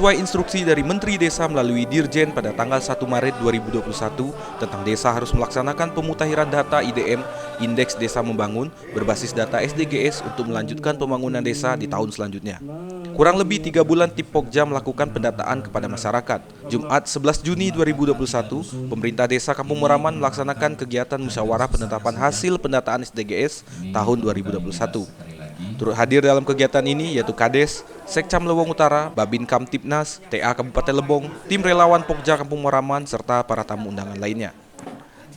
Sesuai instruksi dari Menteri Desa melalui Dirjen pada tanggal 1 Maret 2021 tentang desa harus melaksanakan pemutakhiran data IDM Indeks Desa Membangun berbasis data SDGs untuk melanjutkan pembangunan desa di tahun selanjutnya. Kurang lebih 3 bulan tim Pokja melakukan pendataan kepada masyarakat. Jumat 11 Juni 2021, pemerintah desa Kampung Meraman melaksanakan kegiatan musyawarah penetapan hasil pendataan SDGs tahun 2021. Turut hadir dalam kegiatan ini yaitu Kades, Sekcam Lewong Utara, Babin Kamtipnas, TA Kabupaten Lebong, tim relawan Pokja Kampung Meraman, serta para tamu undangan lainnya.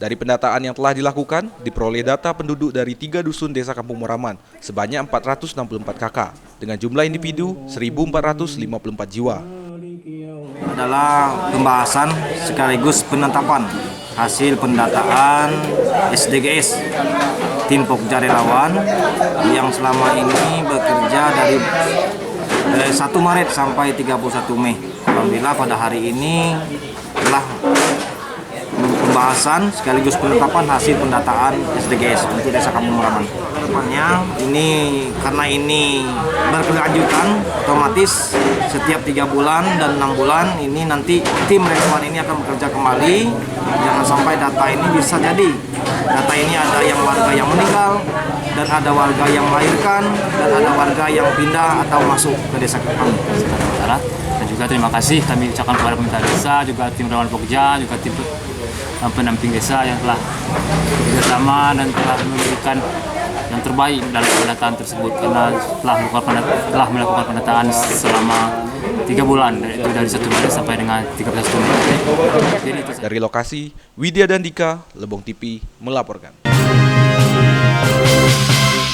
Dari pendataan yang telah dilakukan, diperoleh data penduduk dari 3 dusun desa Kampung Meraman sebanyak 464 KK dengan jumlah individu 1.454 jiwa. Adalah pembahasan sekaligus penetapan hasil pendataan SDGs tim Pokja relawan yang selama ini bekerja dari 1 Maret sampai 31 Mei. Alhamdulillah pada hari ini telah pembahasan sekaligus penetapan hasil pendataan SDGs untuk Desa Kampung Meraman. Kedepannya ini karena ini berkelanjutan, otomatis setiap 3 bulan dan 6 bulan ini nanti tim relawan ini akan bekerja kembali. Jangan sampai data ini bisa jadi data ini ada yang warga yang meninggal dan ada warga yang melahirkan dan ada warga yang pindah atau masuk ke desa kami. Dan juga terima kasih kami ucapkan kepada pemerintah desa, juga tim relawan Pokja, juga tim pendamping desa yang telah bekerjasama dan telah memberikan yang terbaik dalam pendataan tersebut, karena telah melakukan pendataan selama 3 bulan, yaitu dari 1 Maret sampai dengan 31 Mei. Dari lokasi, Widya dan Dika, Lebong TV melaporkan.